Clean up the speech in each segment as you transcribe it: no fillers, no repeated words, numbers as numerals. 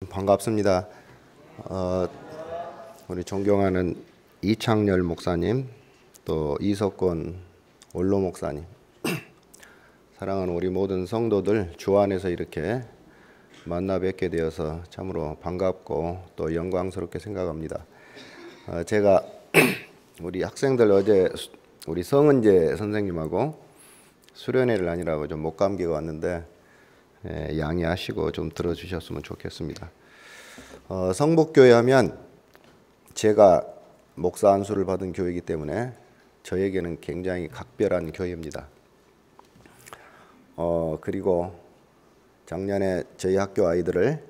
반갑습니다. 우리 존경하는 이창렬 목사님, 또 이석권 원로 목사님, 사랑하는 우리 모든 성도들 주 안에서 이렇게 만나 뵙게 되어서 참으로 반갑고 또 영광스럽게 생각합니다. 제가 우리 학생들 어제 우리 성은재 선생님하고 수련회를 하느라고 좀 목감기가 왔는데 양해하시고 좀 들어주셨으면 좋겠습니다. 성북교회 하면 제가 목사 안수를 받은 교회이기 때문에 저에게는 굉장히 각별한 교회입니다. 그리고 작년에 저희 학교 아이들을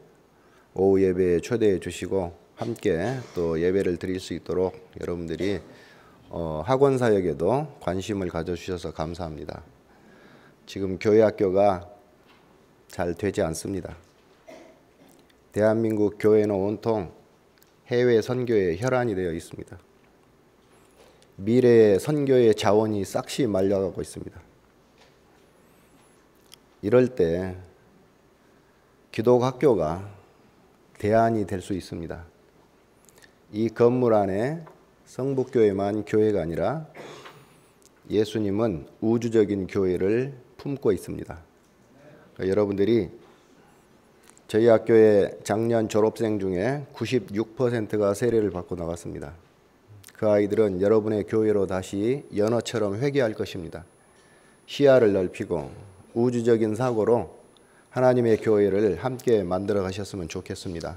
오후 예배에 초대해 주시고 함께 또 예배를 드릴 수 있도록 여러분들이 학원 사역에도 관심을 가져주셔서 감사합니다. 지금 교회 학교가 잘 되지 않습니다. 대한민국 교회는 온통 해외 선교의 혈안이 되어 있습니다. 미래의 선교의 자원이 싹시 말려가고 있습니다. 이럴 때 기독학교가 대안이 될 수 있습니다. 이 건물 안에 성북교회만 교회가 아니라 예수님은 우주적인 교회를 품고 있습니다. 여러분들이 저희 학교의 작년 졸업생 중에 96%가 세례를 받고 나갔습니다. 그 아이들은 여러분의 교회로 다시 연어처럼 회귀할 것입니다. 시야를 넓히고 우주적인 사고로 하나님의 교회를 함께 만들어 가셨으면 좋겠습니다.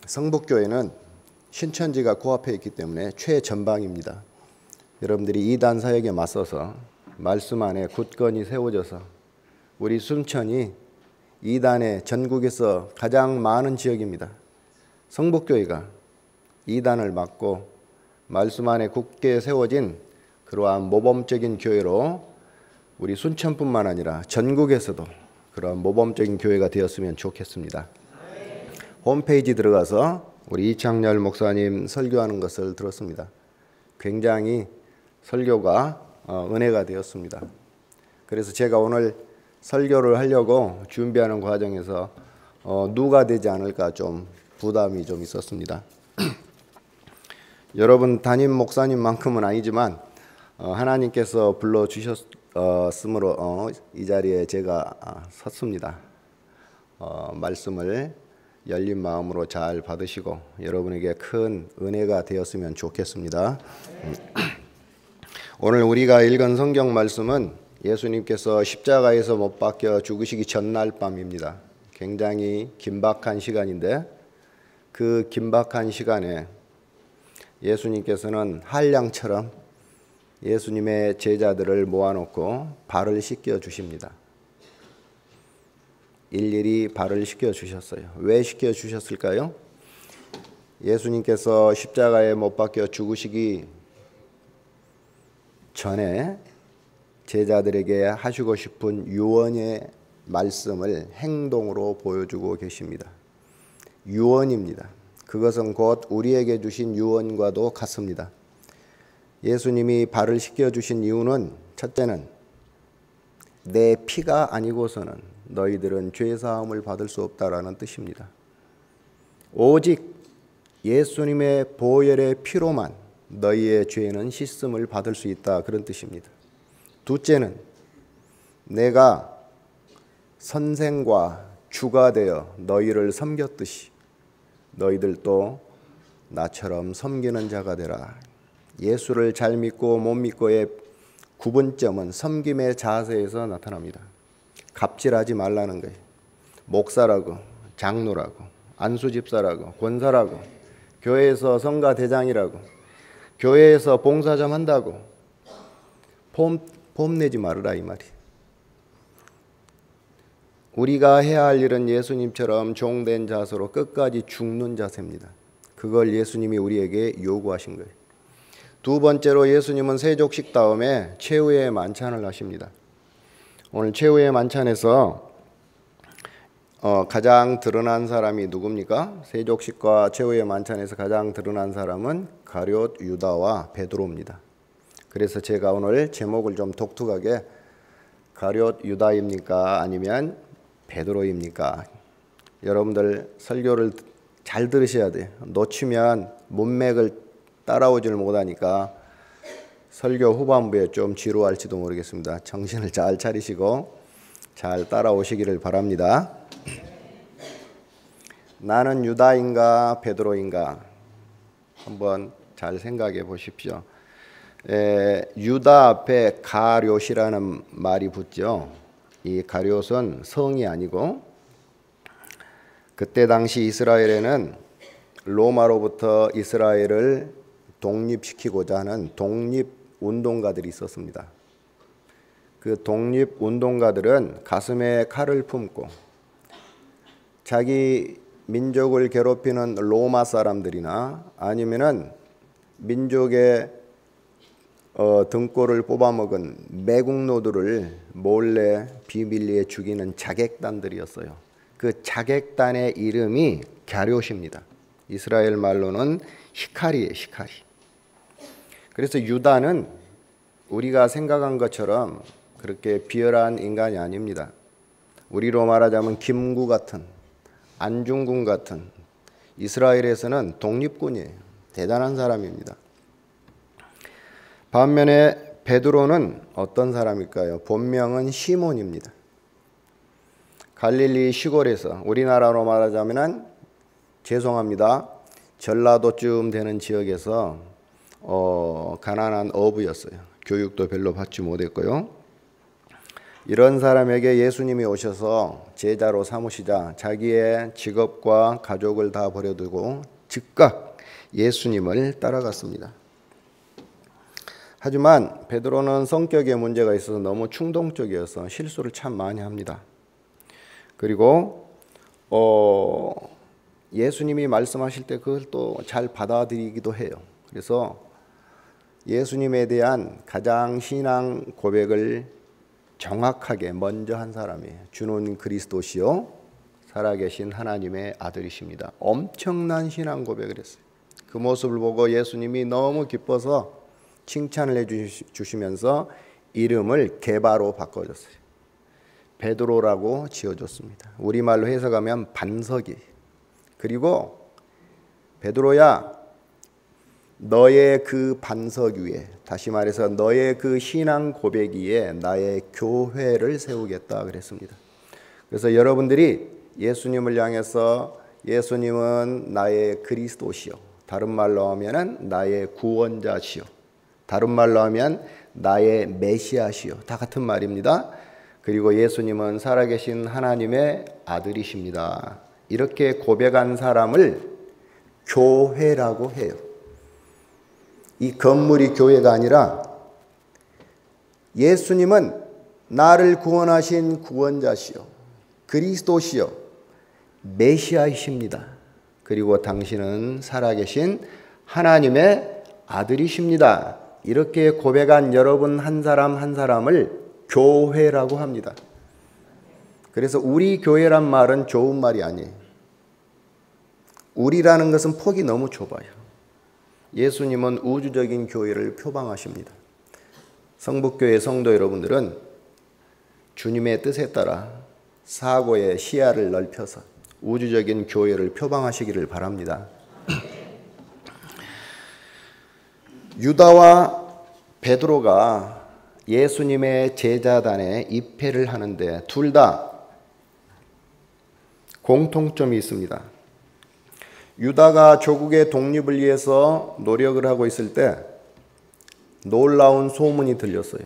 성북교회는 신천지가 코앞에 있기 때문에 최전방입니다. 여러분들이 이단 사역에 맞서서 말씀 안에 굳건히 세워져서 우리 순천이 이단의 전국에서 가장 많은 지역입니다. 성북교회가 이단을 막고 말씀 안에 굳게 세워진 그러한 모범적인 교회로 우리 순천뿐만 아니라 전국에서도 그러한 모범적인 교회가 되었으면 좋겠습니다. 홈페이지 들어가서 우리 이창렬 목사님 설교하는 것을 들었습니다. 굉장히 설교가 은혜가 되었습니다. 그래서 제가 오늘 설교를 하려고 준비하는 과정에서 누가 되지 않을까 좀 부담이 좀 있었습니다. 여러분 담임 목사님만큼은 아니지만 하나님께서 불러주셨으므로 이 자리에 제가 섰습니다. 말씀을 열린 마음으로 잘 받으시고 여러분에게 큰 은혜가 되었으면 좋겠습니다. 오늘 우리가 읽은 성경 말씀은 예수님께서 십자가에서 못 박혀 죽으시기 전날 밤입니다. 굉장히 긴박한 시간인데 그 긴박한 시간에 예수님께서는 한량처럼 예수님의 제자들을 모아놓고 발을 씻겨 주십니다. 일일이 발을 씻겨 주셨어요. 왜 씻겨 주셨을까요? 예수님께서 십자가에 못 박혀 죽으시기 전에 제자들에게 하시고 싶은 유언의 말씀을 행동으로 보여주고 계십니다. 유언입니다. 그것은 곧 우리에게 주신 유언과도 같습니다. 예수님이 발을 씻겨주신 이유는 첫째는 내 피가 아니고서는 너희들은 죄사함을 받을 수 없다라는 뜻입니다. 오직 예수님의 보혈의 피로만 너희의 죄는 씻음을 받을 수 있다, 그런 뜻입니다. 둘째는 내가 선생과 주가 되어 너희를 섬겼듯이 너희들도 나처럼 섬기는 자가 되라. 예수를 잘 믿고 못 믿고의 구분점은 섬김의 자세에서 나타납니다. 갑질하지 말라는 거예요. 목사라고, 장로라고, 안수집사라고, 권사라고, 교회에서 성가대장이라고, 교회에서 봉사 좀 한다고 폼 내지 말으라, 이 말이. 우리가 해야 할 일은 예수님처럼 종된 자세로 끝까지 죽는 자세입니다. 그걸 예수님이 우리에게 요구하신 거예요. 두 번째로 예수님은 세족식 다음에 최후의 만찬을 하십니다. 오늘 최후의 만찬에서 가장 드러난 사람이 누굽니까? 세족식과 최후의 만찬에서 가장 드러난 사람은 가룟 유다와 베드로입니다. 그래서 제가 오늘 제목을 좀 독특하게 가룟 유다입니까? 아니면 베드로입니까? 여러분들 설교를 잘 들으셔야 돼요. 놓치면 문맥을 따라오질 못하니까 설교 후반부에 좀 지루할지도 모르겠습니다. 정신을 잘 차리시고 잘 따라오시기를 바랍니다. 나는 유다인가 베드로인가 한번 잘 생각해 보십시오. 유다 앞에 가룟이라는 말이 붙죠. 이 가룟은 성이 아니고 그때 당시 이스라엘에는 로마로부터 이스라엘을 독립시키고자 하는 독립운동가들이 있었습니다. 그 독립운동가들은 가슴에 칼을 품고 자기 민족을 괴롭히는 로마 사람들이나 아니면은 민족의 등골을 뽑아먹은 매국노들을 몰래 비밀리에 죽이는 자객단들이었어요. 그 자객단의 이름이 갸룟입니다. 이스라엘 말로는 히카리예요, 히카리. 그래서 유다는 우리가 생각한 것처럼 그렇게 비열한 인간이 아닙니다. 우리로 말하자면 김구 같은, 안중근 같은 이스라엘에서는 독립군이에요. 대단한 사람입니다. 반면에 베드로는 어떤 사람일까요? 본명은 시몬입니다. 갈릴리 시골에서 우리나라로 말하자면 죄송합니다. 전라도쯤 되는 지역에서 가난한 어부였어요. 교육도 별로 받지 못했고요. 이런 사람에게 예수님이 오셔서 제자로 삼으시자 자기의 직업과 가족을 다 버려두고 즉각 예수님을 따라갔습니다. 하지만 베드로는 성격에 문제가 있어서 너무 충동적이어서 실수를 참 많이 합니다. 그리고 예수님이 말씀하실 때 그걸 또 잘 받아들이기도 해요. 그래서 예수님에 대한 가장 신앙 고백을 정확하게 먼저 한 사람이에요. 주는 그리스도시요 살아계신 하나님의 아들이십니다. 엄청난 신앙 고백을 했어요. 그 모습을 보고 예수님이 너무 기뻐서 칭찬을 해주시면서 이름을 게바로 바꿔줬어요. 베드로라고 지어줬습니다. 우리말로 해석하면 반석이. 그리고 베드로야, 너의 그 반석 위에, 다시 말해서 너의 그 신앙 고백 위에 나의 교회를 세우겠다 그랬습니다. 그래서 여러분들이 예수님을 향해서 예수님은 나의 그리스도시요, 다른 말로 하면은 나의 구원자시요, 다른 말로 하면 나의 메시아시요, 다 같은 말입니다. 그리고 예수님은 살아계신 하나님의 아들이십니다. 이렇게 고백한 사람을 교회라고 해요. 이 건물이 교회가 아니라 예수님은 나를 구원하신 구원자시요, 그리스도시요, 메시아이십니다. 그리고 당신은 살아계신 하나님의 아들이십니다. 이렇게 고백한 여러분 한 사람 한 사람을 교회라고 합니다. 그래서 우리 교회란 말은 좋은 말이 아니에요. 우리라는 것은 폭이 너무 좁아요. 예수님은 우주적인 교회를 표방하십니다. 성북교회 성도 여러분들은 주님의 뜻에 따라 사고의 시야를 넓혀서 우주적인 교회를 표방하시기를 바랍니다. 유다와 베드로가 예수님의 제자단에 입회를 하는데 둘 다 공통점이 있습니다. 유다가 조국의 독립을 위해서 노력을 하고 있을 때 놀라운 소문이 들렸어요.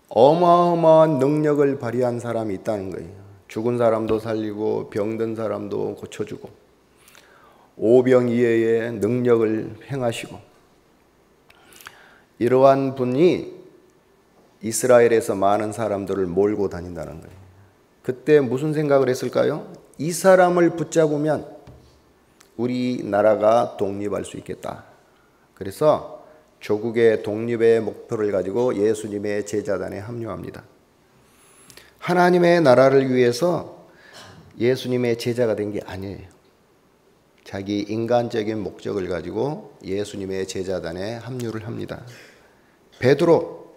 어마어마한 능력을 발휘한 사람이 있다는 거예요. 죽은 사람도 살리고 병든 사람도 고쳐주고 오병이어의 능력을 행하시고, 이러한 분이 이스라엘에서 많은 사람들을 몰고 다닌다는 거예요. 그때 무슨 생각을 했을까요? 이 사람을 붙잡으면 우리나라가 독립할 수 있겠다. 그래서 조국의 독립의 목표를 가지고 예수님의 제자단에 합류합니다. 하나님의 나라를 위해서 예수님의 제자가 된 게 아니에요. 자기 인간적인 목적을 가지고 예수님의 제자단에 합류를 합니다. 베드로,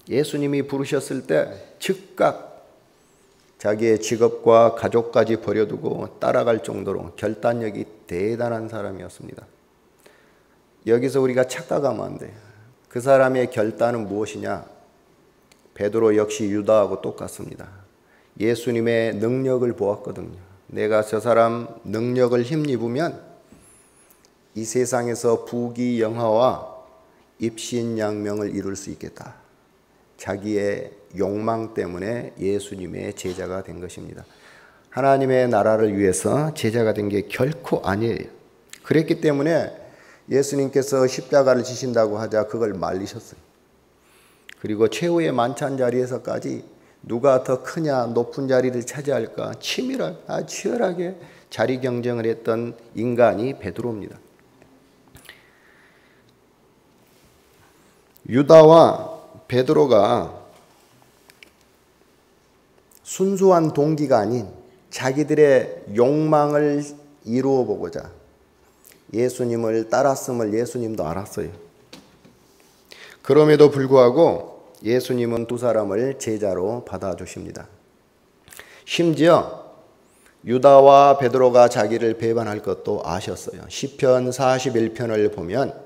예수님이 부르셨을 때 즉각 자기의 직업과 가족까지 버려두고 따라갈 정도로 결단력이 대단한 사람이었습니다. 여기서 우리가 착각하면 안 돼요. 그 사람의 결단은 무엇이냐? 베드로 역시 유다하고 똑같습니다. 예수님의 능력을 보았거든요. 내가 저 사람 능력을 힘입으면 이 세상에서 부귀영화와 입신양명을 이룰 수 있겠다. 자기의 욕망 때문에 예수님의 제자가 된 것입니다. 하나님의 나라를 위해서 제자가 된 게 결코 아니에요. 그랬기 때문에 예수님께서 십자가를 지신다고 하자 그걸 말리셨어요. 그리고 최후의 만찬 자리에서까지 누가 더 크냐, 높은 자리를 차지할까 치열하게 자리 경쟁을 했던 인간이 베드로입니다. 유다와 베드로가 순수한 동기가 아닌 자기들의 욕망을 이루어 보고자 예수님을 따랐음을 예수님도 알았어요. 그럼에도 불구하고 예수님은 두 사람을 제자로 받아주십니다. 심지어 유다와 베드로가 자기를 배반할 것도 아셨어요. 시편 41편을 보면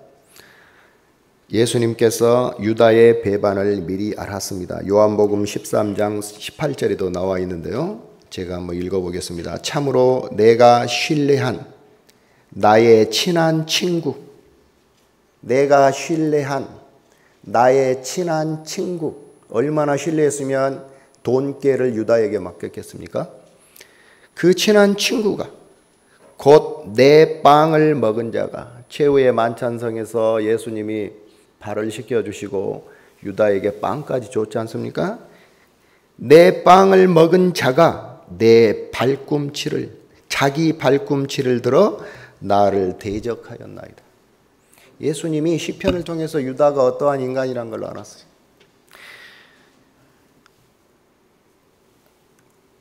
예수님께서 유다의 배반을 미리 알았습니다. 요한복음 13장 18절에도 나와 있는데요. 제가 한번 읽어보겠습니다. 참으로 내가 신뢰한 나의 친한 친구, 내가 신뢰한 나의 친한 친구, 얼마나 신뢰했으면 돈깨를 유다에게 맡겼겠습니까? 그 친한 친구가 곧 내 빵을 먹은 자가, 최후의 만찬성에서 예수님이 발을 씻겨주시고 유다에게 빵까지 줬지 않습니까? 내 빵을 먹은 자가 내 발꿈치를, 자기 발꿈치를 들어 나를 대적하였나이다. 예수님이 시편을 통해서 유다가 어떠한 인간이란 걸 알았어요.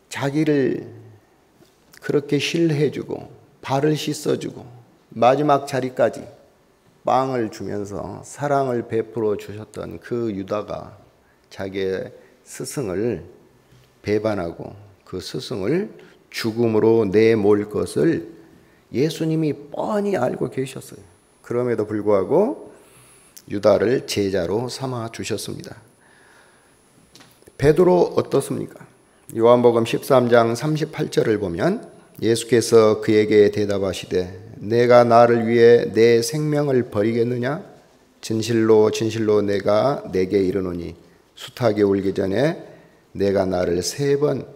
자기를 그렇게 신뢰해주고 발을 씻어주고 마지막 자리까지 빵을 주면서 사랑을 베풀어 주셨던 그 유다가 자기의 스승을 배반하고 그 스승을 죽음으로 내몰 것을 예수님이 뻔히 알고 계셨어요. 그럼에도 불구하고 유다를 제자로 삼아 주셨습니다. 베드로 어떻습니까? 요한복음 13장 38절을 보면 예수께서 그에게 대답하시되 내가 나를 위해 내 생명을 버리겠느냐? 진실로 진실로 내가 내게 이르노니 숱하게 울기 전에 내가 나를 3번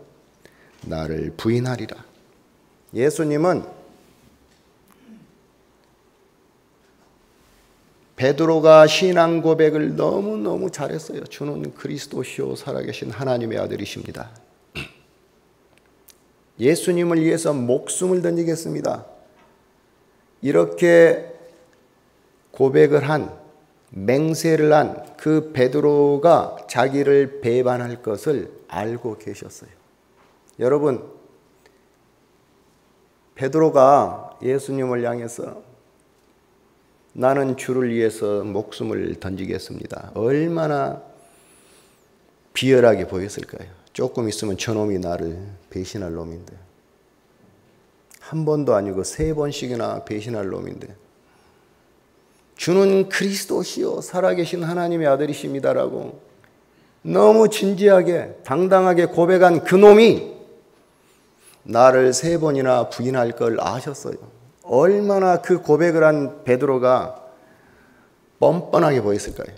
나를 부인하리라. 예수님은 베드로가 신앙 고백을 너무너무 잘했어요. 주는 그리스도시요 살아계신 하나님의 아들이십니다. 예수님을 위해서 목숨을 던지겠습니다. 이렇게 고백을 한, 맹세를 한 그 베드로가 자기를 배반할 것을 알고 계셨어요. 여러분, 베드로가 예수님을 향해서 나는 주를 위해서 목숨을 던지겠습니다. 얼마나 비열하게 보였을까요? 조금 있으면 저놈이 나를 배신할 놈인데, 한 번도 아니고 3번씩이나 배신할 놈인데, 주는 그리스도시요 살아계신 하나님의 아들이십니다라고 너무 진지하게 당당하게 고백한 그 놈이 나를 3번이나 부인할 걸 아셨어요. 얼마나 그 고백을 한 베드로가 뻔뻔하게 보였을까요?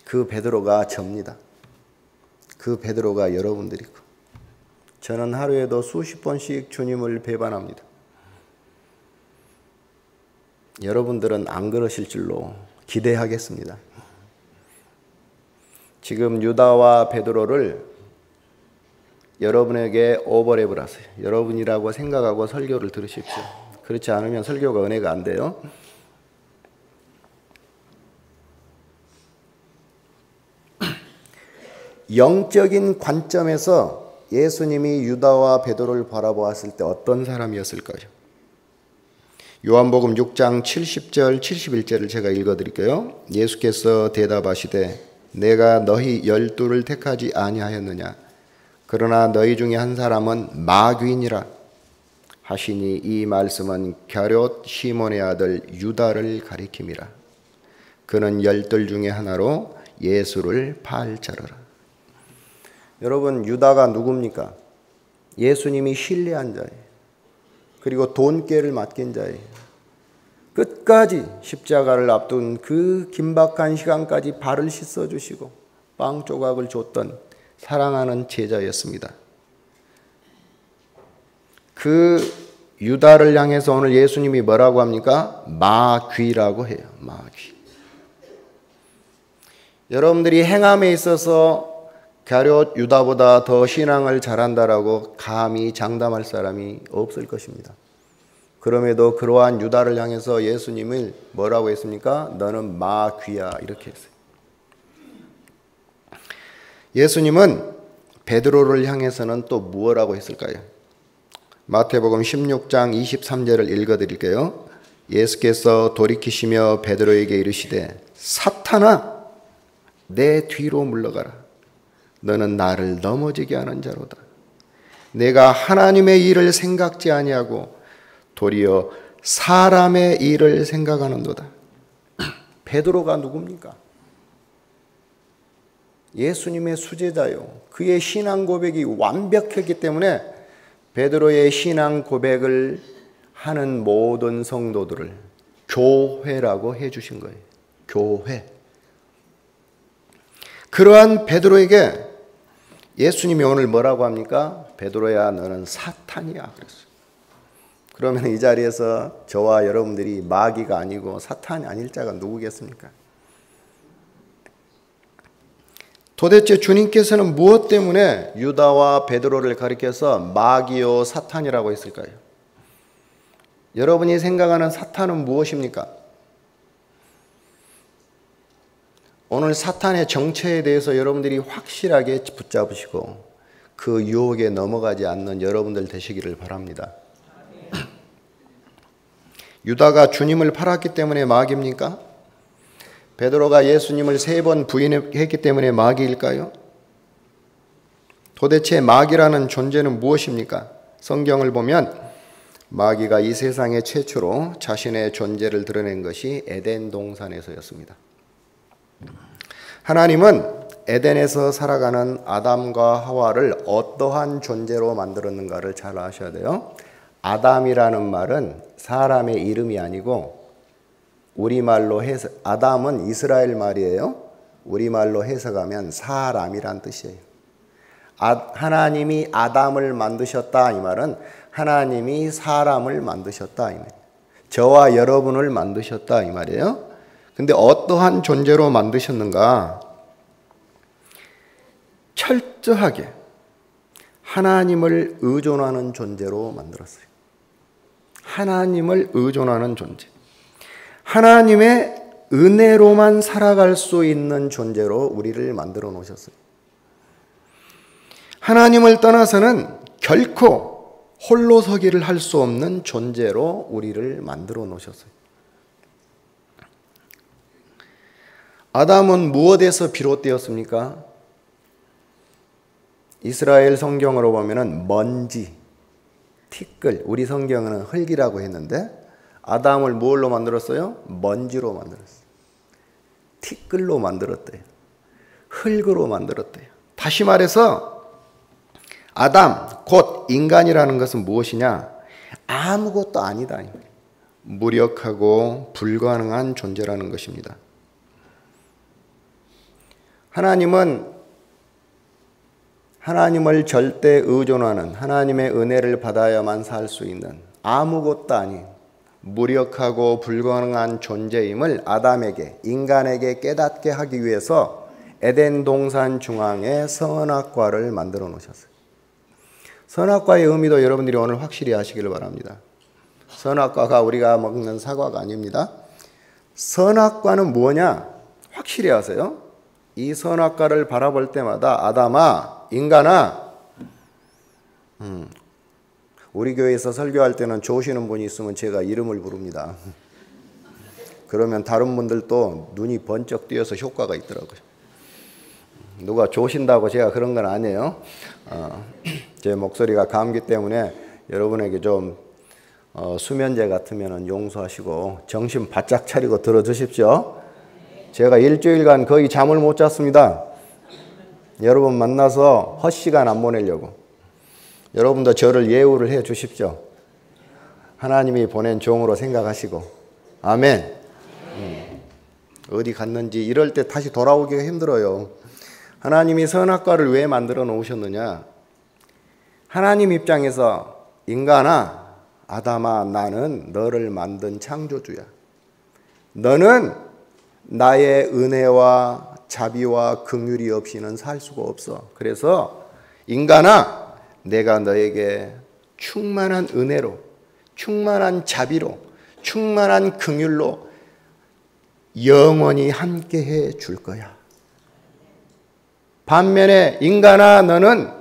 그 베드로가 접니다. 그 베드로가 여러분들이고, 저는 하루에도 수십 번씩 주님을 배반합니다. 여러분들은 안 그러실 줄로 기대하겠습니다. 지금 유다와 베드로를 여러분에게 오버랩을 하세요. 여러분이라고 생각하고 설교를 들으십시오. 그렇지 않으면 설교가 은혜가 안 돼요. 영적인 관점에서 예수님이 유다와 베드로를 바라보았을 때 어떤 사람이었을까요? 요한복음 6장 70절 71절을 제가 읽어드릴게요. 예수께서 대답하시되 내가 너희 12를 택하지 아니하였느냐? 그러나 너희 중에 한 사람은 마귀니라 하시니 이 말씀은 갸롯 시몬의 아들 유다를 가리킴이라. 그는 열둘 중에 하나로 예수를 팔 자르라. 여러분, 유다가 누굽니까? 예수님이 신뢰한 자예요. 그리고 돈꾀를 맡긴 자예요. 끝까지 십자가를 앞둔 그 긴박한 시간까지 발을 씻어주시고 빵 조각을 줬던 사랑하는 제자였습니다. 그 유다를 향해서 오늘 예수님이 뭐라고 합니까? 마귀라고 해요. 마귀. 여러분들이 행함에 있어서 갸롯 유다보다 더 신앙을 잘한다라고 감히 장담할 사람이 없을 것입니다. 그럼에도 그러한 유다를 향해서 예수님을 뭐라고 했습니까? 너는 마귀야, 이렇게 했어요. 예수님은 베드로를 향해서는 또 무엇라고 했을까요? 마태복음 16장 23절을 읽어드릴게요. 예수께서 돌이키시며 베드로에게 이르시되 사탄아 내 뒤로 물러가라. 너는 나를 넘어지게 하는 자로다. 내가 하나님의 일을 생각지 아니하고 도리어 사람의 일을 생각하는도다. 베드로가 누굽니까? 예수님의 수제자요. 그의 신앙 고백이 완벽했기 때문에 베드로의 신앙 고백을 하는 모든 성도들을 교회라고 해주신 거예요. 교회. 그러한 베드로에게 예수님이 오늘 뭐라고 합니까? 베드로야, 너는 사탄이야, 그랬어요. 그러면 이 자리에서 저와 여러분들이 마귀가 아니고 사탄이 아닐 자가 누구겠습니까? 도대체 주님께서는 무엇 때문에 유다와 베드로를 가리켜서 마귀요 사탄이라고 했을까요? 여러분이 생각하는 사탄은 무엇입니까? 오늘 사탄의 정체에 대해서 여러분들이 확실하게 붙잡으시고 그 유혹에 넘어가지 않는 여러분들 되시기를 바랍니다. 유다가 주님을 팔았기 때문에 마귀입니까? 베드로가 예수님을 3번 부인했기 때문에 마귀일까요? 도대체 마귀라는 존재는 무엇입니까? 성경을 보면 마귀가 이 세상에 최초로 자신의 존재를 드러낸 것이 에덴 동산에서였습니다. 하나님은 에덴에서 살아가는 아담과 하와를 어떠한 존재로 만들었는가를 잘 아셔야 돼요. 아담이라는 말은 사람의 이름이 아니고 우리말로 해석, 아담은 이스라엘 말이에요. 우리말로 해석하면 사람이란 뜻이에요. 하나님이 아담을 만드셨다 이 말은 하나님이 사람을 만드셨다 이 말이에요. 저와 여러분을 만드셨다 이 말이에요. 근데 어떠한 존재로 만드셨는가? 철저하게 하나님을 의존하는 존재로 만들었어요. 하나님을 의존하는 존재. 하나님의 은혜로만 살아갈 수 있는 존재로 우리를 만들어 놓으셨어요. 하나님을 떠나서는 결코 홀로 서기를 할 수 없는 존재로 우리를 만들어 놓으셨어요. 아담은 무엇에서 비롯되었습니까? 이스라엘 성경으로 보면은 먼지, 티끌, 우리 성경은 흙이라고 했는데 아담을 무엇로 만들었어요? 먼지로 만들었어요. 티끌로 만들었대요. 흙으로 만들었대요. 다시 말해서 아담, 곧 인간이라는 것은 무엇이냐? 아무것도 아니다. 무력하고 불가능한 존재라는 것입니다. 하나님은 하나님을 절대 의존하는 하나님의 은혜를 받아야만 살 수 있는 아무것도 아닌 무력하고 불가능한 존재임을 아담에게, 인간에게 깨닫게 하기 위해서 에덴 동산 중앙에 선악과를 만들어 놓으셨어요. 선악과의 의미도 여러분들이 오늘 확실히 아시기를 바랍니다. 선악과가 우리가 먹는 사과가 아닙니다. 선악과는 뭐냐? 확실히 아세요? 이 선악과를 바라볼 때마다 아담아, 인간아, 우리 교회에서 설교할 때는 좋으시는 분이 있으면 제가 이름을 부릅니다. 그러면 다른 분들도 눈이 번쩍 뜨여서 효과가 있더라고요. 누가 조신다고 제가 그런 건 아니에요. 제 목소리가 감기 때문에 여러분에게 좀 수면제 같으면 용서하시고 정신 바짝 차리고 들어주십시오. 제가 일주일간 거의 잠을 못 잤습니다. 여러분 만나서 헛시간 안 보내려고. 여러분도 저를 예우를 해 주십시오. 하나님이 보낸 종으로 생각하시고. 아멘. 어디 갔는지 이럴 때 다시 돌아오기가 힘들어요. 하나님이 선악과를 왜 만들어 놓으셨느냐? 하나님 입장에서 인간아, 아담아, 나는 너를 만든 창조주야. 너는 나의 은혜와 자비와 긍휼이 없이는 살 수가 없어. 그래서 인간아, 내가 너에게 충만한 은혜로, 충만한 자비로, 충만한 긍휼로 영원히 함께해 줄 거야. 반면에 인간아, 너는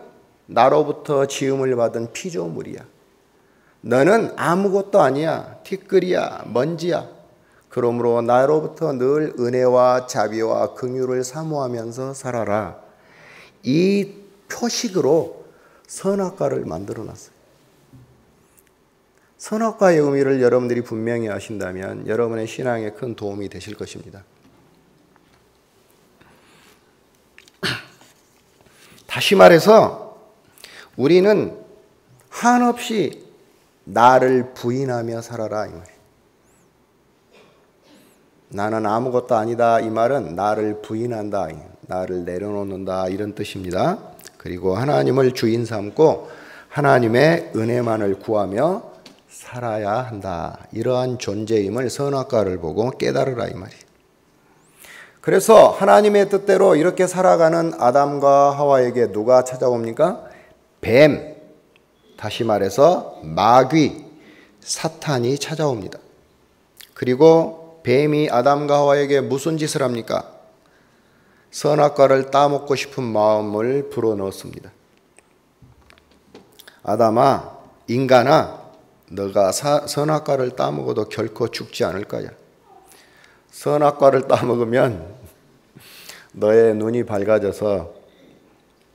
나로부터 지음을 받은 피조물이야. 너는 아무것도 아니야. 티끌이야, 먼지야. 그러므로 나로부터 늘 은혜와 자비와 긍휼을 사모하면서 살아라. 이 표식으로 선악과를 만들어 놨어요. 선악과의 의미를 여러분들이 분명히 아신다면 여러분의 신앙에 큰 도움이 되실 것입니다. 다시 말해서 우리는 한없이 나를 부인하며 살아라 이 말이에요. 나는 아무것도 아니다 이 말은 나를 부인한다, 나를 내려놓는다 이런 뜻입니다. 그리고 하나님을 주인 삼고 하나님의 은혜만을 구하며 살아야 한다. 이러한 존재임을 선악과를 보고 깨달으라 이 말이에요. 그래서 하나님의 뜻대로 이렇게 살아가는 아담과 하와에게 누가 찾아옵니까? 뱀, 다시 말해서 마귀, 사탄이 찾아옵니다. 그리고 뱀이 아담과 하와에게 무슨 짓을 합니까? 선악과를 따먹고 싶은 마음을 불어넣습니다. 아담아, 인간아, 너가 선악과를 따먹어도 결코 죽지 않을 거야. 선악과를 따먹으면 너의 눈이 밝아져서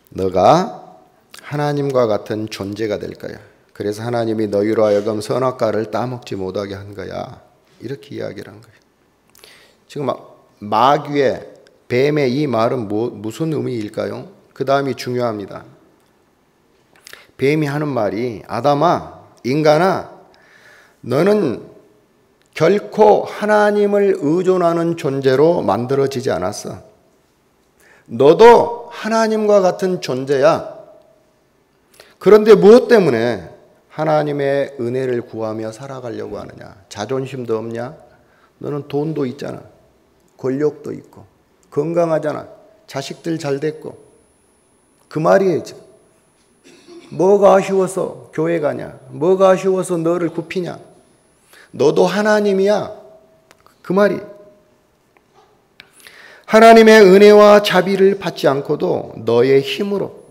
너가 하나님과 같은 존재가 될 거야. 그래서 하나님이 너희로 하여금 선악과를 따먹지 못하게 한 거야. 이렇게 이야기를 한 거예요. 지금 마귀의, 뱀의 이 말은 무슨 의미일까요? 그 다음이 중요합니다. 뱀이 하는 말이 아담아, 인간아, 너는 결코 하나님을 의존하는 존재로 만들어지지 않았어. 너도 하나님과 같은 존재야. 그런데 무엇 때문에 하나님의 은혜를 구하며 살아가려고 하느냐? 자존심도 없냐? 너는 돈도 있잖아. 권력도 있고. 건강하잖아. 자식들 잘 됐고. 그 말이에요. 뭐가 아쉬워서 교회 가냐? 뭐가 아쉬워서 너를 굽히냐? 너도 하나님이야. 그 말이. 하나님의 은혜와 자비를 받지 않고도 너의 힘으로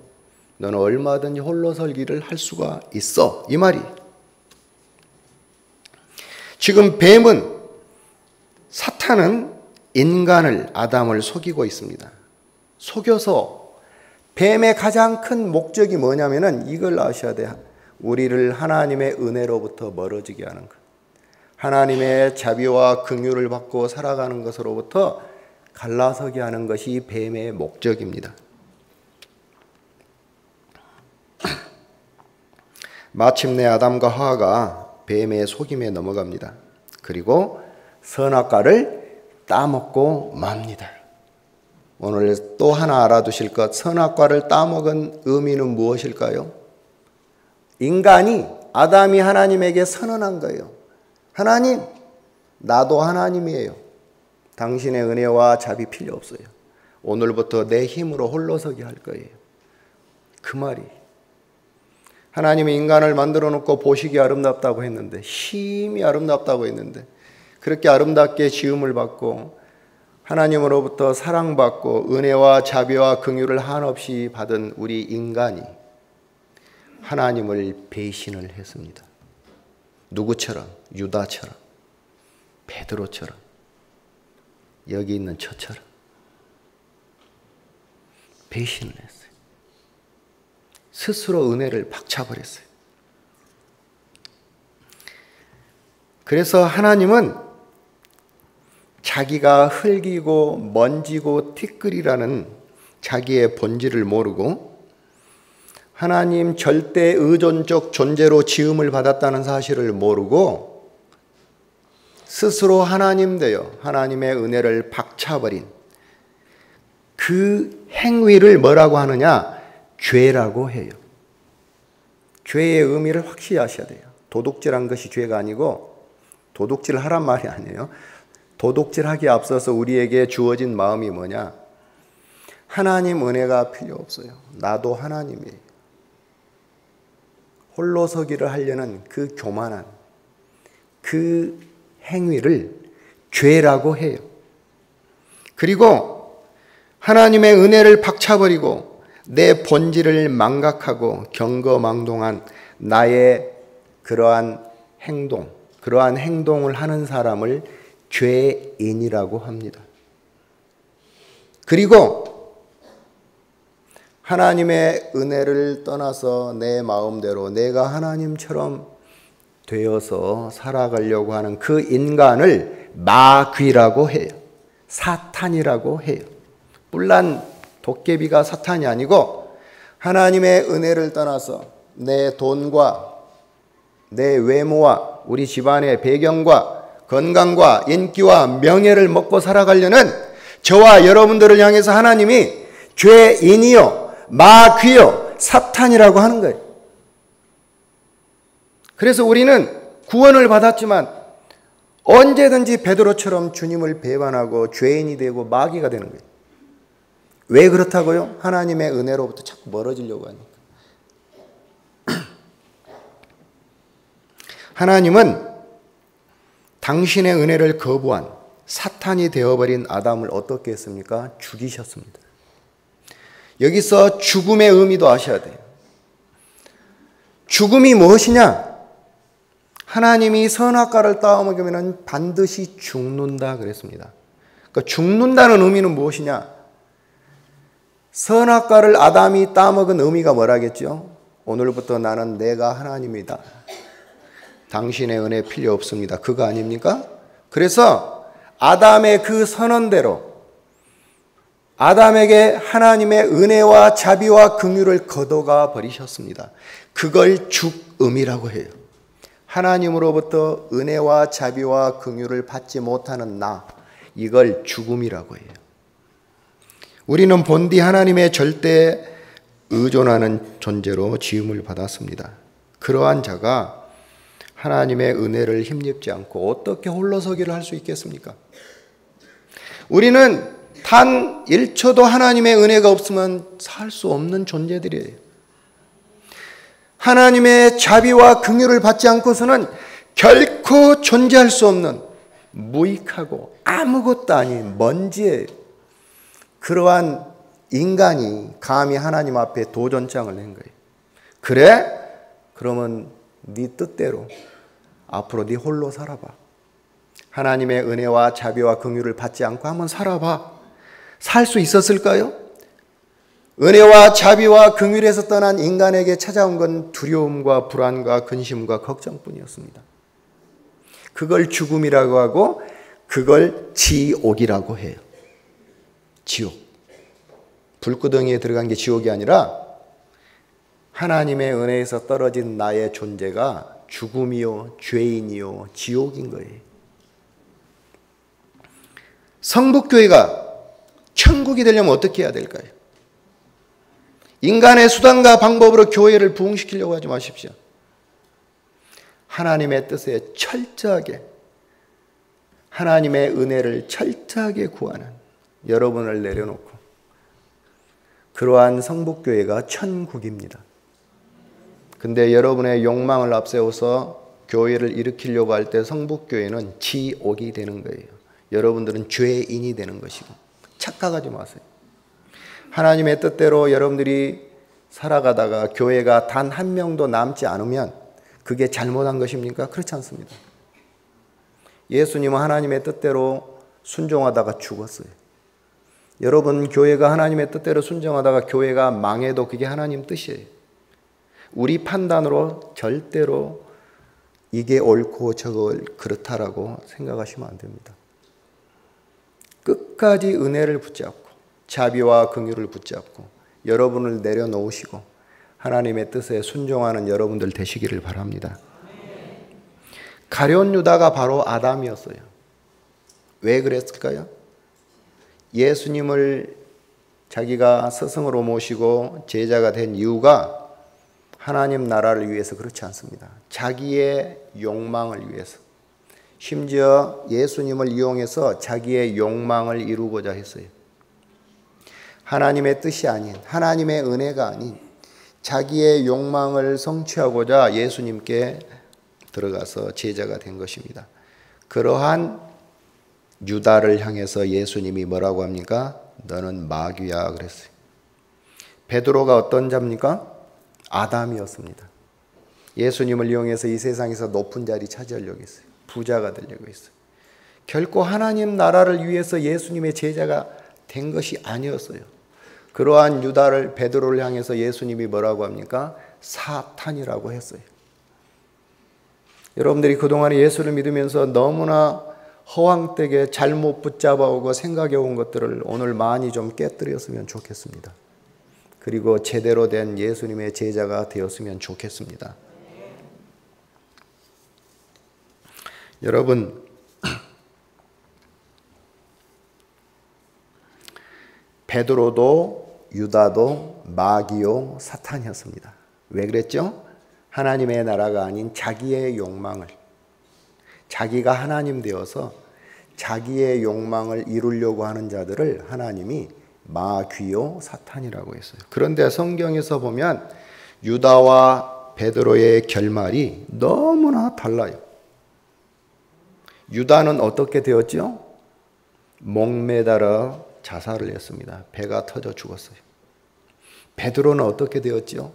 너는 얼마든지 홀로 설기를 할 수가 있어. 이 말이. 지금 뱀은, 사탄은 인간을, 아담을 속이고 있습니다. 속여서 뱀의 가장 큰 목적이 뭐냐면은 이걸 아셔야 돼. 우리를 하나님의 은혜로부터 멀어지게 하는 것. 하나님의 자비와 긍휼을 받고 살아가는 것으로부터 갈라서게 하는 것이 뱀의 목적입니다. 마침내 아담과 하와가 뱀의 속임에 넘어갑니다. 그리고 선악과를 따먹고 맙니다. 오늘 또 하나 알아두실 것, 선악과를 따먹은 의미는 무엇일까요? 인간이, 아담이 하나님에게 선언한 거예요. 하나님, 나도 하나님이에요. 당신의 은혜와 자비 필요 없어요. 오늘부터 내 힘으로 홀로서기 할 거예요. 그 말이. 하나님이 인간을 만들어 놓고 보시기 아름답다고 했는데, 힘이 아름답다고 했는데, 그렇게 아름답게 지음을 받고 하나님으로부터 사랑받고 은혜와 자비와 긍휼을 한없이 받은 우리 인간이 하나님을 배신을 했습니다. 누구처럼? 유다처럼, 베드로처럼, 여기 있는 저처럼. 배신을 했어요. 스스로 은혜를 박차버렸어요. 그래서 하나님은 자기가 흙이고 먼지고 티끌이라는 자기의 본질을 모르고 하나님 절대 의존적 존재로 지음을 받았다는 사실을 모르고 스스로 하나님 되어 하나님의 은혜를 박차버린 그 행위를 뭐라고 하느냐? 죄라고 해요. 죄의 의미를 확실히 아셔야 돼요. 도둑질한 것이 죄가 아니고 도둑질 하란 말이 아니에요. 도둑질하기에 앞서서 우리에게 주어진 마음이 뭐냐? 하나님 은혜가 필요 없어요. 나도 하나님이에요. 홀로 서기를 하려는 그 교만한 그 행위를 죄라고 해요. 그리고 하나님의 은혜를 박차버리고 내 본질을 망각하고 경거망동한 나의 그러한 행동을 하는 사람을 죄인이라고 합니다. 그리고 하나님의 은혜를 떠나서 내 마음대로 내가 하나님처럼 되어서 살아가려고 하는 그 인간을 마귀라고 해요. 사탄이라고 해요. 물론 도깨비가 사탄이 아니고 하나님의 은혜를 떠나서 내 돈과 내 외모와 우리 집안의 배경과 건강과 인기와 명예를 먹고 살아가려는 저와 여러분들을 향해서 하나님이 죄인이요 마귀요 사탄이라고 하는 거예요. 그래서 우리는 구원을 받았지만 언제든지 베드로처럼 주님을 배반하고 죄인이 되고 마귀가 되는 거예요. 왜 그렇다고요? 하나님의 은혜로부터 자꾸 멀어지려고 하니까. 하나님은 당신의 은혜를 거부한 사탄이 되어버린 아담을 어떻게 했습니까? 죽이셨습니다. 여기서 죽음의 의미도 아셔야 돼요. 죽음이 무엇이냐? 하나님이 선악과를 따먹으면 반드시 죽는다 그랬습니다. 그러니까 죽는다는 의미는 무엇이냐? 선악과를 아담이 따먹은 의미가 뭐라겠죠? 오늘부터 나는 내가 하나님이다. 당신의 은혜 필요 없습니다. 그거 아닙니까? 그래서 아담의 그 선언대로 아담에게 하나님의 은혜와 자비와 긍휼을 거둬가 버리셨습니다. 그걸 죽음이라고 해요. 하나님으로부터 은혜와 자비와 긍휼을 받지 못하는 나, 이걸 죽음이라고 해요. 우리는 본디 하나님의 절대 의존하는 존재로 지음을 받았습니다. 그러한 자가 하나님의 은혜를 힘입지 않고 어떻게 홀로서기를 할 수 있겠습니까? 우리는 단 1초도 하나님의 은혜가 없으면 살 수 없는 존재들이에요. 하나님의 자비와 긍휼을 받지 않고서는 결코 존재할 수 없는 무익하고 아무것도 아닌 먼지예요. 그러한 인간이 감히 하나님 앞에 도전장을 낸 거예요. 그래? 그러면 네 뜻대로 앞으로 네 홀로 살아봐. 하나님의 은혜와 자비와 긍휼을 받지 않고 한번 살아봐. 살 수 있었을까요? 은혜와 자비와 긍휼에서 떠난 인간에게 찾아온 건 두려움과 불안과 근심과 걱정뿐이었습니다. 그걸 죽음이라고 하고 그걸 지옥이라고 해요. 지옥. 불구덩이에 들어간 게 지옥이 아니라 하나님의 은혜에서 떨어진 나의 존재가 죽음이요, 죄인이요, 지옥인 거예요. 성북교회가 천국이 되려면 어떻게 해야 될까요? 인간의 수단과 방법으로 교회를 부흥시키려고 하지 마십시오. 하나님의 뜻에 철저하게, 하나님의 은혜를 철저하게 구하는 여러분을 내려놓고 그러한 성북교회가 천국입니다. 근데 여러분의 욕망을 앞세워서 교회를 일으키려고 할 때 성북교회는 지옥이 되는 거예요. 여러분들은 죄인이 되는 것이고 착각하지 마세요. 하나님의 뜻대로 여러분들이 살아가다가 교회가 단 한 명도 남지 않으면 그게 잘못한 것입니까? 그렇지 않습니다. 예수님은 하나님의 뜻대로 순종하다가 죽었어요. 여러분, 교회가 하나님의 뜻대로 순종하다가 교회가 망해도 그게 하나님 뜻이에요. 우리 판단으로 절대로 이게 옳고 저거 그렇다라고 생각하시면 안 됩니다. 끝까지 은혜를 붙잡고 자비와 긍휼을 붙잡고 여러분을 내려놓으시고 하나님의 뜻에 순종하는 여러분들 되시기를 바랍니다. 가룟 유다가 바로 아담이었어요. 왜 그랬을까요? 예수님을 자기가 스승으로 모시고 제자가 된 이유가 하나님 나라를 위해서 그렇지 않습니다. 자기의 욕망을 위해서, 심지어 예수님을 이용해서 자기의 욕망을 이루고자 했어요. 하나님의 뜻이 아닌, 하나님의 은혜가 아닌 자기의 욕망을 성취하고자 예수님께 들어가서 제자가 된 것입니다. 그러한 유다를 향해서 예수님이 뭐라고 합니까? 너는 마귀야 그랬어요. 베드로가 어떤 자입니까? 아담이었습니다. 예수님을 이용해서 이 세상에서 높은 자리 차지하려고 했어요. 부자가 되려고 했어요. 결코 하나님 나라를 위해서 예수님의 제자가 된 것이 아니었어요. 그러한 유다를, 베드로를 향해서 예수님이 뭐라고 합니까? 사탄이라고 했어요. 여러분들이 그동안에 예수를 믿으면서 너무나 허황되게 잘못 붙잡아오고 생각해온 것들을 오늘 많이 좀 깨뜨렸으면 좋겠습니다. 그리고 제대로 된 예수님의 제자가 되었으면 좋겠습니다. 여러분, 베드로도 유다도 마귀요 사탄이었습니다. 왜 그랬죠? 하나님의 나라가 아닌 자기의 욕망을, 자기가 하나님 되어서 자기의 욕망을 이루려고 하는 자들을 하나님이 마귀요 사탄이라고 했어요. 그런데 성경에서 보면 유다와 베드로의 결말이 너무나 달라요. 유다는 어떻게 되었죠? 목매달아 자살을 했습니다. 배가 터져 죽었어요. 베드로는 어떻게 되었죠?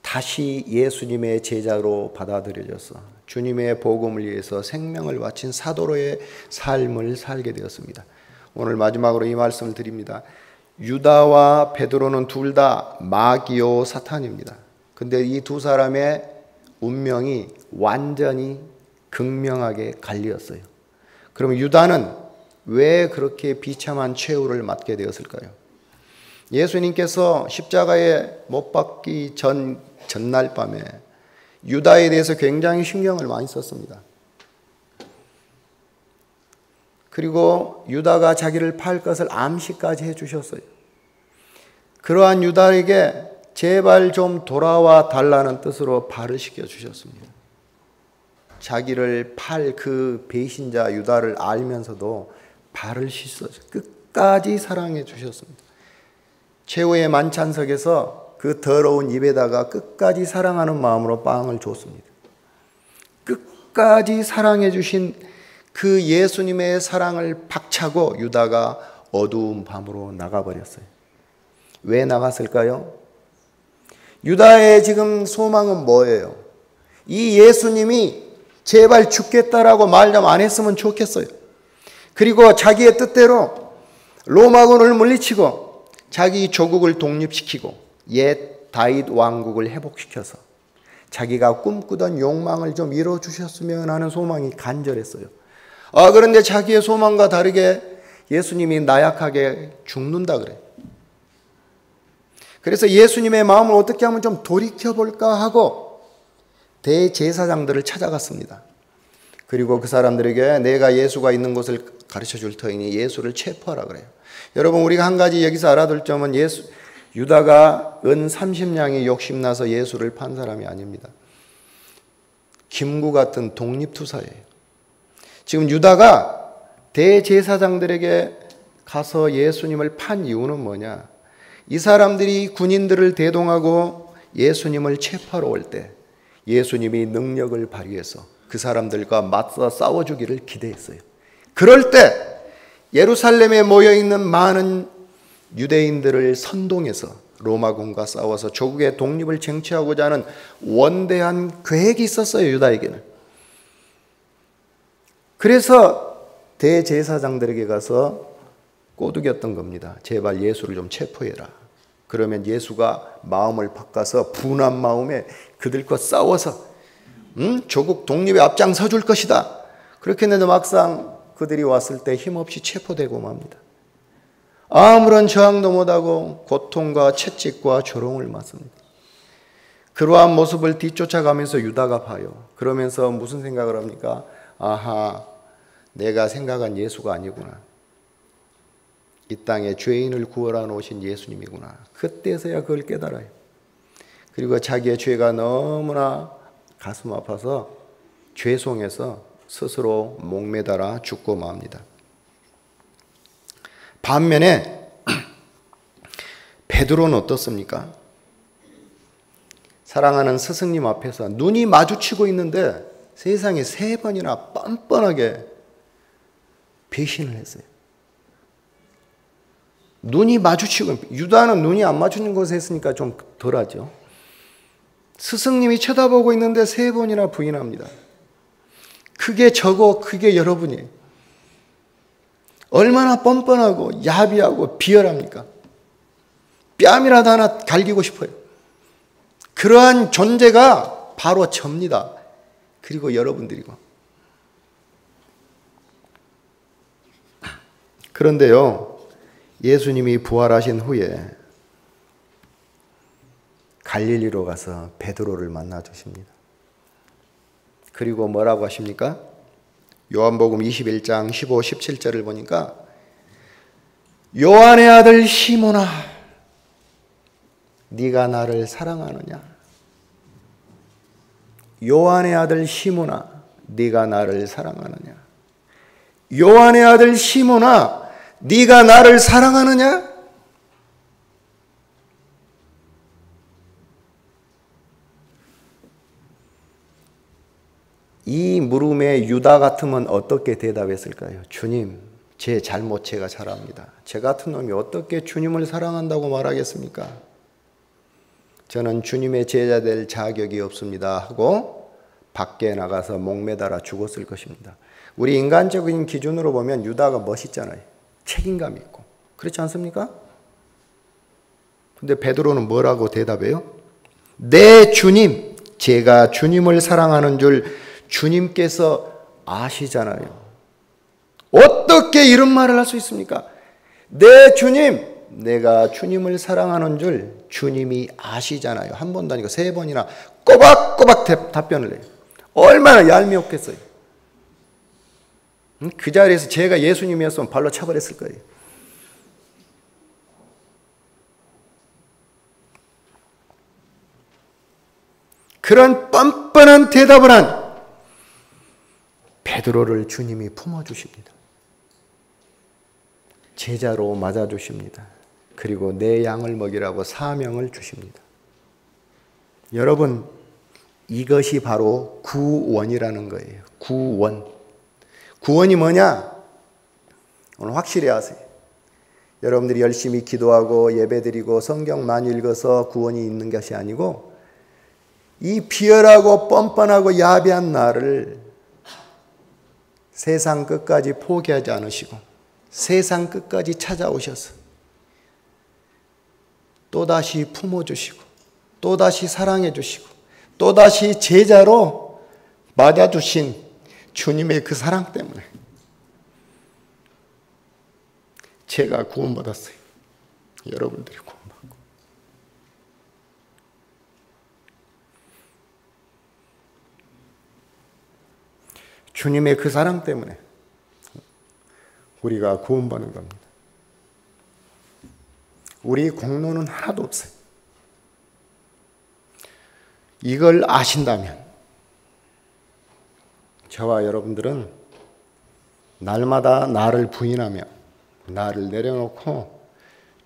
다시 예수님의 제자로 받아들여져서 주님의 복음을 위해서 생명을 바친 사도로의 삶을 살게 되었습니다. 오늘 마지막으로 이 말씀을 드립니다. 유다와 베드로는 둘 다 마귀요 사탄입니다. 근데 이 두 사람의 운명이 완전히 극명하게 갈리었어요. 그럼 유다는 왜 그렇게 비참한 최후를 맞게 되었을까요? 예수님께서 십자가에 못 박기 전날 밤에 유다에 대해서 굉장히 신경을 많이 썼습니다. 그리고 유다가 자기를 팔 것을 암시까지 해주셨어요. 그러한 유다에게 제발 좀 돌아와 달라는 뜻으로 발을 시켜주셨습니다. 자기를 팔 그 배신자 유다를 알면서도 발을 씻어서 끝까지 사랑해 주셨습니다. 최후의 만찬석에서 그 더러운 입에다가 끝까지 사랑하는 마음으로 빵을 줬습니다. 끝까지 사랑해 주신 그 예수님의 사랑을 박차고 유다가 어두운 밤으로 나가버렸어요. 왜 나갔을까요? 유다의 지금 소망은 뭐예요? 이 예수님이 제발 죽겠다라고 말 좀 안 했으면 좋겠어요. 그리고 자기의 뜻대로 로마군을 물리치고 자기 조국을 독립시키고 옛 다윗 왕국을 회복시켜서 자기가 꿈꾸던 욕망을 좀 이뤄주셨으면 하는 소망이 간절했어요. 그런데 자기의 소망과 다르게 예수님이 나약하게 죽는다 그래요. 그래서 예수님의 마음을 어떻게 하면 좀 돌이켜볼까 하고 대제사장들을 찾아갔습니다. 그리고 그 사람들에게 내가 예수가 있는 곳을 가르쳐 줄 터이니 예수를 체포하라 그래요. 여러분, 우리가 한 가지 여기서 알아둘 점은 유다가 은 30냥이 욕심나서 예수를 판 사람이 아닙니다. 김구 같은 독립투사예요. 지금 유다가 대제사장들에게 가서 예수님을 판 이유는 뭐냐? 이 사람들이 군인들을 대동하고 예수님을 체포하러 올 때 예수님이 능력을 발휘해서 그 사람들과 맞서 싸워주기를 기대했어요. 그럴 때 예루살렘에 모여있는 많은 유대인들을 선동해서 로마군과 싸워서 조국의 독립을 쟁취하고자 하는 원대한 계획이 있었어요, 유다에게는. 그래서 대제사장들에게 가서 꼬드겼던 겁니다. 제발 예수를 좀 체포해라. 그러면 예수가 마음을 바꿔서 분한 마음에 그들과 싸워서 조국 독립에 앞장서 줄 것이다. 그렇게 했는데 막상 그들이 왔을 때 힘없이 체포되고 맙니다. 아무런 저항도 못하고 고통과 채찍과 조롱을 맞습니다. 그러한 모습을 뒤쫓아가면서 유다가 봐요. 그러면서 무슨 생각을 합니까? 아하, 내가 생각한 예수가 아니구나. 이 땅에 죄인을 구원하러 오신 예수님이구나. 그때서야 그걸 깨달아요. 그리고 자기의 죄가 너무나 가슴 아파서 죄송해서 스스로 목매달아 죽고 맙니다. 반면에 베드로는 어떻습니까? 사랑하는 스승님 앞에서 눈이 마주치고 있는데 세상에 3번이나 뻔뻔하게 배신을 했어요. 눈이 마주치고, 유다는 눈이 안 마주치는 곳에 했으니까 좀 덜하죠. 스승님이 쳐다보고 있는데 3번이나 부인합니다. 그게 저고 그게 여러분이에요. 얼마나 뻔뻔하고 야비하고 비열합니까? 뺨이라도 하나 갈기고 싶어요. 그러한 존재가 바로 접니다. 그리고 여러분들이고. 그런데요, 예수님이 부활하신 후에 갈릴리로 가서 베드로를 만나 주십니다. 그리고 뭐라고 하십니까? 요한복음 21장 15, 17절을 보니까 요한의 아들 시몬아, 네가 나를 사랑하느냐? 요한의 아들 시몬아, 네가 나를 사랑하느냐? 요한의 아들 시몬아, 네가 나를 사랑하느냐? 이 물음에 유다 같으면 어떻게 대답했을까요? 주님, 제 잘못 제가 잘합니다. 제 같은 놈이 어떻게 주님을 사랑한다고 말하겠습니까? 저는 주님의 제자 될 자격이 없습니다 하고 밖에 나가서 목매달아 죽었을 것입니다. 우리 인간적인 기준으로 보면 유다가 멋있잖아요. 책임감 있고. 그렇지 않습니까? 근데 베드로는 뭐라고 대답해요? 네, 주님, 제가 주님을 사랑하는 줄 주님께서 아시잖아요. 어떻게 이런 말을 할 수 있습니까? 네, 주님, 내가 주님을 사랑하는 줄 주님이 아시잖아요. 한 번도 아니고 3번이나 꼬박꼬박 답변을 해요. 얼마나 얄미웠겠어요. 그 자리에서 제가 예수님이었으면 발로 차버렸을 거예요. 그런 뻔뻔한 대답을 한 베드로를 주님이 품어주십니다. 제자로 맞아주십니다. 그리고 내 양을 먹이라고 사명을 주십니다. 여러분, 이것이 바로 구원이라는 거예요. 구원. 구원이 뭐냐? 오늘 확실히 아세요. 여러분들이 열심히 기도하고 예배드리고 성경 많이 읽어서 구원이 있는 것이 아니고 이 비열하고 뻔뻔하고 야비한 나를 세상 끝까지 포기하지 않으시고 세상 끝까지 찾아오셔서 또다시 품어주시고 또다시 사랑해주시고 또다시 제자로 맞아주신 주님의 그 사랑 때문에 제가 구원받았어요. 여러분들이 구원받고. 주님의 그 사랑 때문에 우리가 구원받는 겁니다. 우리 공로는 하나도 없어요. 이걸 아신다면 저와 여러분들은 날마다 나를 부인하며 나를 내려놓고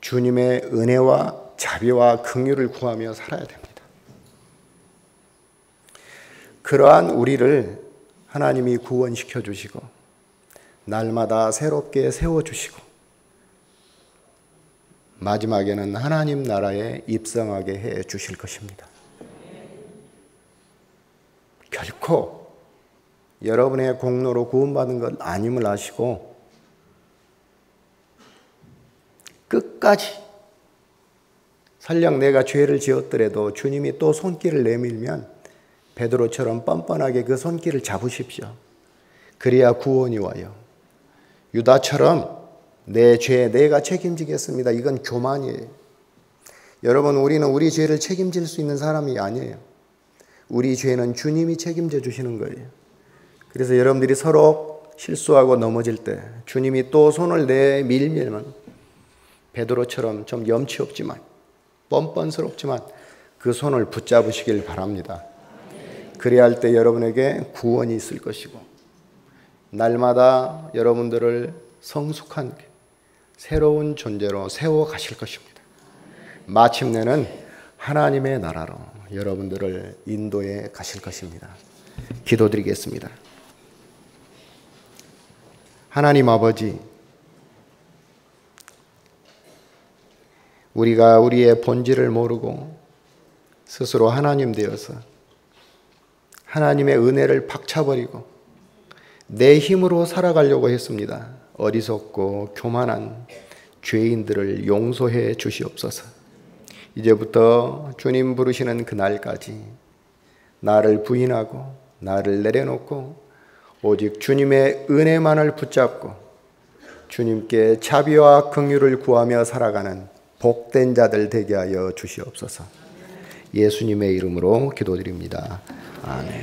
주님의 은혜와 자비와 긍휼을 구하며 살아야 됩니다. 그러한 우리를 하나님이 구원시켜 주시고 날마다 새롭게 세워주시고 마지막에는 하나님 나라에 입성하게 해 주실 것입니다. 결코 여러분의 공로로 구원받은 것 아님을 아시고 끝까지 설령 내가 죄를 지었더라도 주님이 또 손길을 내밀면 베드로처럼 뻔뻔하게 그 손길을 잡으십시오. 그래야 구원이 와요. 유다처럼 내 죄 내가 책임지겠습니다. 이건 교만이에요. 여러분, 우리는 우리 죄를 책임질 수 있는 사람이 아니에요. 우리 죄는 주님이 책임져 주시는 거예요. 그래서 여러분들이 서로 실수하고 넘어질 때 주님이 또 손을 내밀면 베드로처럼 좀 염치 없지만 뻔뻔스럽지만 그 손을 붙잡으시길 바랍니다. 그래야 할 때 여러분에게 구원이 있을 것이고 날마다 여러분들을 성숙한 새로운 존재로 세워 가실 것입니다. 마침내는 하나님의 나라로 여러분들을 인도해 가실 것입니다. 기도드리겠습니다. 하나님 아버지, 우리가 우리의 본질을 모르고 스스로 하나님 되어서 하나님의 은혜를 박차버리고 내 힘으로 살아가려고 했습니다. 어리석고 교만한 죄인들을 용서해 주시옵소서. 이제부터 주님 부르시는 그날까지 나를 부인하고 나를 내려놓고 오직 주님의 은혜만을 붙잡고 주님께 자비와 긍휼을 구하며 살아가는 복된 자들 되게 하여 주시옵소서. 예수님의 이름으로 기도드립니다. 아멘.